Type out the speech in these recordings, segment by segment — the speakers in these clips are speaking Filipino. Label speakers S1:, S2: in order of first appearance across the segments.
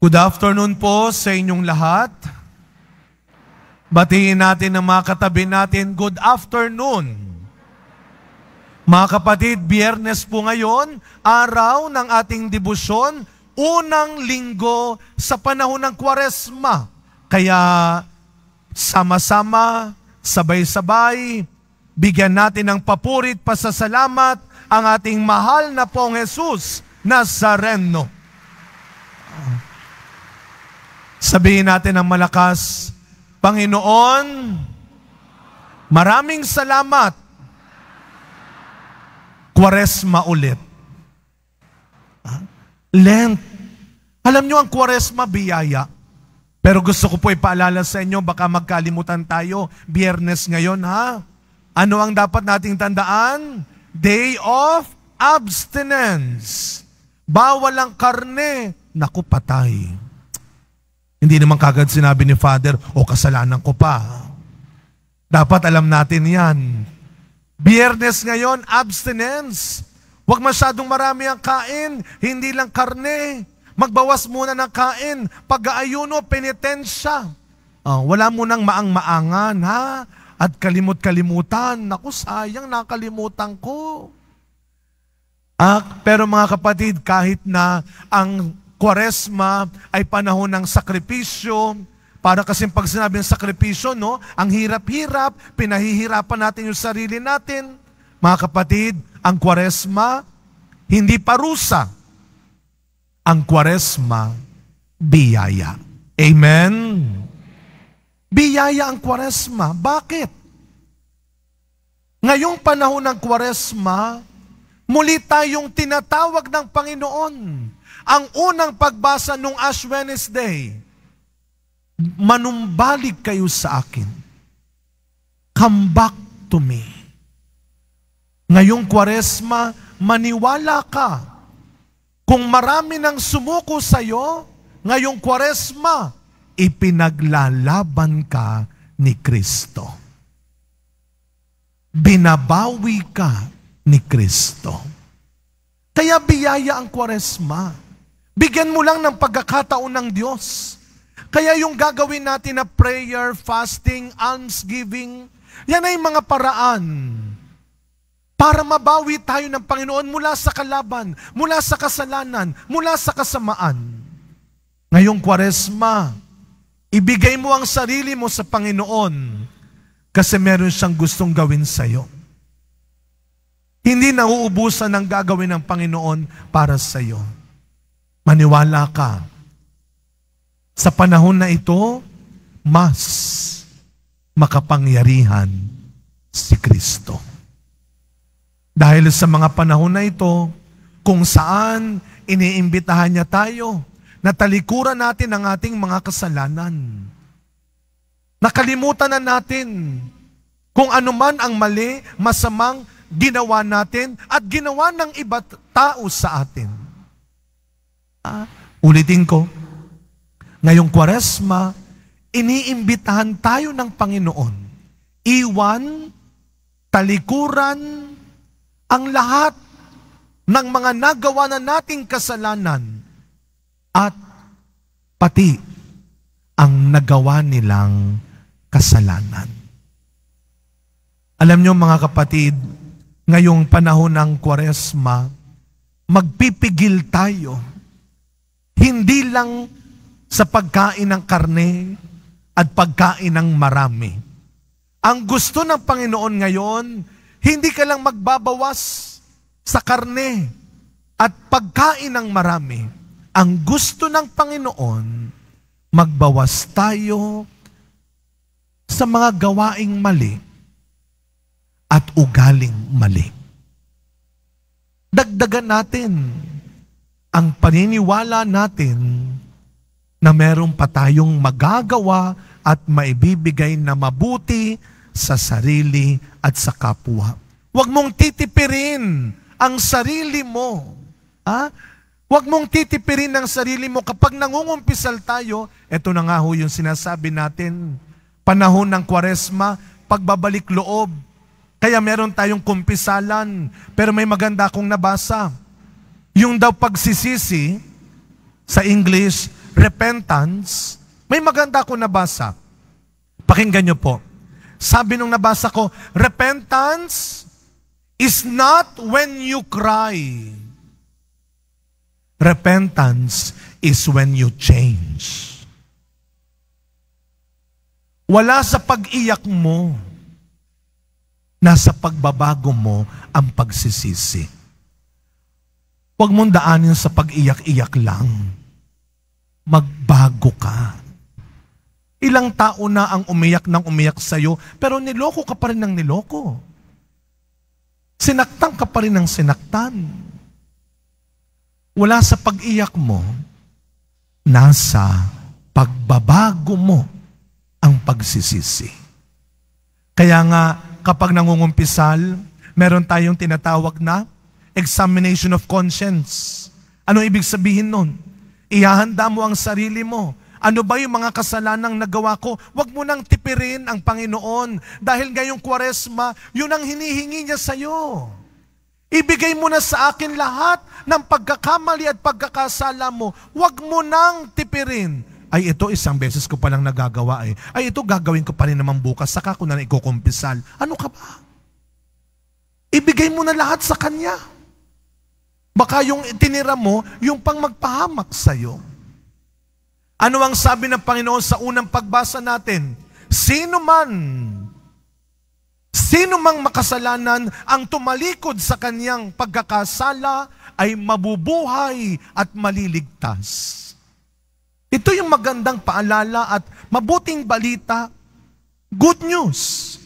S1: Good afternoon po sa inyong lahat. Batiin natin ang mga katabi natin. Good afternoon. Mga kapatid, Biyernes po ngayon, araw ng ating debosyon, unang linggo sa panahon ng Kwaresma. Kaya sama-sama, sabay-sabay, bigyan natin ng papurit, pasasalamat ang ating mahal na Pong Jesus Nazareno. Sabihin natin ng malakas, Panginoon, maraming salamat. Kwaresma ulit. Lent. Alam nyo ang Kwaresma, biyaya. Pero gusto ko po ipaalala sa inyo, baka magkalimutan tayo. Biyernes ngayon, ha? Ano ang dapat nating tandaan? Day of abstinence. Bawal ang karne. Naku, patay. Hindi naman kagad sinabi ni Father, kasalanan ko pa. Dapat alam natin yan. Biyernes ngayon, abstinence. Huwag masyadong marami ang kain, hindi lang karne. Magbawas muna ng kain. Pag-aayuno, penitensya. Wala munang maang-maangan, ha? At kalimut-kalimutan. Naku, sayang, nakalimutan ko. Pero mga kapatid, kahit na ang Kwaresma ay panahon ng sakripisyo. Para kasi pag sinabing sakripisyo, no? Ang hirap-hirap, pinahihirapan natin yung sarili natin. Mga kapatid, ang Kwaresma, hindi parusa. Ang Kwaresma, biyaya. Amen? Biyaya ang Kwaresma. Bakit? Ngayong panahon ng Kwaresma, muli tayong tinatawag ng Panginoon. Ang unang pagbasa nung Ash Wednesday, manumbalik kayo sa akin. Come back to me. Ngayong Kwaresma, maniwala ka. Kung marami nang sumuko sa iyo, ngayong Kwaresma, ipinaglalaban ka ni Kristo. Binabawi ka ni Kristo. Kaya biyaya ang Kwaresma. Bigyan mo lang ng pagkakataon ng Diyos. Kaya yung gagawin natin na prayer, fasting, almsgiving, yan ay mga paraan para mabawi tayo ng Panginoon mula sa kalaban, mula sa kasalanan, mula sa kasamaan. Ngayong Kwaresma, ibigay mo ang sarili mo sa Panginoon kasi meron siyang gustong gawin sa iyo. Hindi nauubusan ng gagawin ng Panginoon para sa iyo. Maniwala ka. Sa panahon na ito, mas makapangyarihan si Kristo. Dahil sa mga panahon na ito, kung saan iniimbitahan niya tayo na talikuran natin ang ating mga kasalanan. Nakalimutan na natin kung anuman ang mali, masamang ginawa natin at ginawa ng iba't tao sa atin. Ulitin ko, ngayong Kwaresma, iniimbitahan tayo ng Panginoon. Iwan, talikuran, ang lahat ng mga nagawa na nating kasalanan at pati ang nagawa nilang kasalanan. Alam niyo mga kapatid, ngayong panahon ng Kwaresma, magpipigil tayo. Hindi lang sa pagkain ng karne at pagkain ng marami. Ang gusto ng Panginoon ngayon, hindi ka lang magbabawas sa karne at pagkain ng marami. Ang gusto ng Panginoon, magbawas tayo sa mga gawaing mali at ugaling mali. Dagdagan natin ang paniniwala natin na meron pa tayong magagawa at maibibigay na mabuti sa sarili at sa kapwa. Huwag mong titipirin ang sarili mo. Huwag mong titipirin ang sarili mo. Kapag nangungumpisal tayo, eto na nga ho yung sinasabi natin, panahon ng Kwaresma, pagbabalik loob. Kaya meron tayong kumpisalan, pero may maganda akong nabasa. Yung daw pagsisisi, sa English, repentance, may maganda ko nabasa. Pakinggan niyo po. Sabi nung nabasa ko, repentance is not when you cry. Repentance is when you change. Wala sa pag-iyak mo. Nasa pagbabago mo ang pagsisisi. Huwag mong daanin sa pag-iyak-iyak lang. Magbago ka. Ilang tao na ang umiyak ng umiyak sa'yo, pero niloko ka pa rin ng niloko. Sinaktan ka pa rin ng sinaktan. Wala sa pag-iyak mo, nasa pagbabago mo ang pagsisisi. Kaya nga, kapag nangungumpisal, meron tayong tinatawag na examination of conscience. Ano ibig sabihin nun? Ihahanda mo ang sarili mo. Ano ba yung mga kasalanang nagawa ko? Huwag mo nang tipirin ang Panginoon. Dahil ngayong Kwaresma, yun ang hinihingi niya sa'yo. Ibigay mo na sa akin lahat ng pagkakamali at pagkakasala mo. Huwag mo nang tipirin. Ay, ito isang beses ko palang nagagawa eh. Ay, ito gagawin ko pa rin naman bukas. Saka ko na ikukumpisal. Ano ka ba? Ibigay mo na lahat sa Kanya. Baka yung itinira mo, yung pang magpahamak sa'yo. Ano ang sabi ng Panginoon sa unang pagbasa natin? Sino mang makasalanan ang tumalikod sa kanyang pagkakasala ay mabubuhay at maliligtas. Ito yung magandang paalala at mabuting balita, good news.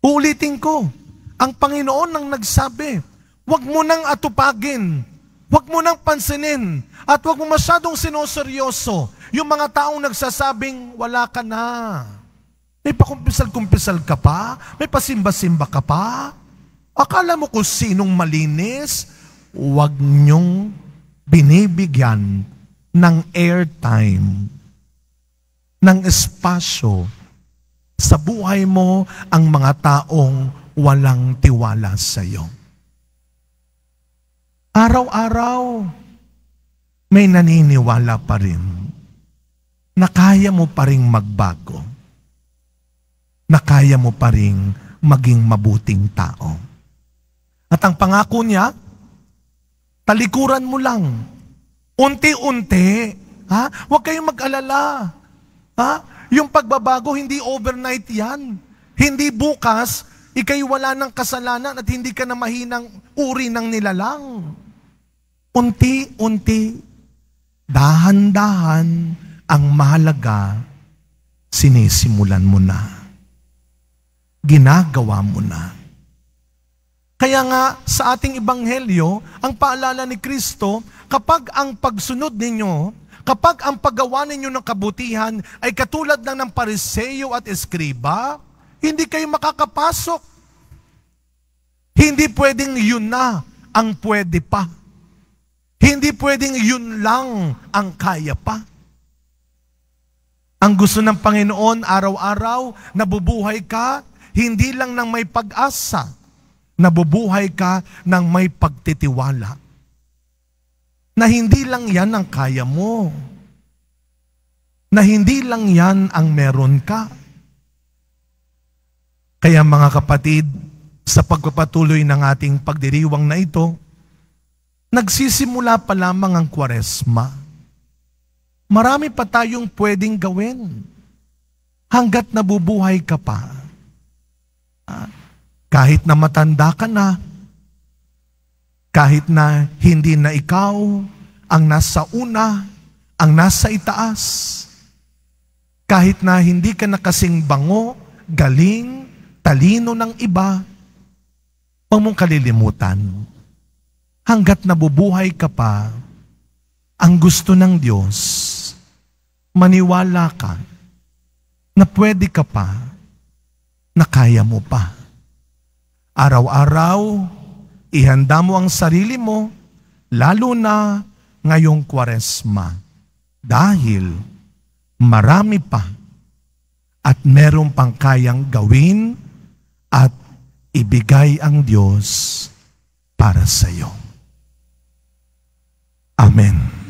S1: Uulitin ko, ang Panginoon ang nagsabi, huwag mo nang atupagin, huwag mo nang pansinin, at huwag mo masyadong sinoseryoso yung mga taong nagsasabing wala ka na. May pakumpisal-kumpisal ka pa? May pasimba-simba ka pa? Akala mo kung sinong malinis? Huwag niyong binibigyan ng airtime, ng espasyo sa buhay mo ang mga taong walang tiwala sa iyo. Araw-araw, may naniniwala pa rin na kaya mo pa rin magbago, na kaya mo pa rin maging mabuting tao. At ang pangako niya, talikuran mo lang. Unti-unti. Huwag kayong mag-alala. Yung pagbabago, hindi overnight yan. Hindi bukas, ikay wala ng kasalanan at hindi ka na mahinang uri ng nilalang. Unti-unti, dahan-dahan, ang mahalaga, sinisimulan mo na. Ginagawa mo na. Kaya nga, sa ating ebanghelyo, ang paalala ni Kristo, kapag ang pagsunod ninyo, kapag ang paggawa ninyo ng kabutihan ay katulad lang ng Pariseo at Eskriba, hindi kayo makakapasok. Hindi pwedeng yun na ang pwede pa. Hindi pwedeng yun lang ang kaya pa. Ang gusto ng Panginoon, araw-araw, nabubuhay ka, hindi lang ng may pag-asa, nabubuhay ka ng may pagtitiwala. Na hindi lang yan ang kaya mo. Na hindi lang yan ang meron ka. Kaya mga kapatid, sa pagpapatuloy ng ating pagdiriwang na ito, nagsisimula pa lamang ang Kwaresma. Marami pa tayong pwedeng gawin hanggat nabubuhay ka pa. Kahit na matanda ka na, kahit na hindi na ikaw ang nasa una, ang nasa itaas, kahit na hindi ka na kasing bango, galing, talino ng iba, huwag mong kalilimutan. Hanggat nabubuhay ka pa, ang gusto ng Diyos, maniwala ka na pwede ka pa, na kaya mo pa. Araw-araw, ihanda mo ang sarili mo, lalo na ngayong Kwaresma. Dahil marami pa at meron pang kayang gawin at ibigay ang Diyos para sa iyo. Amen.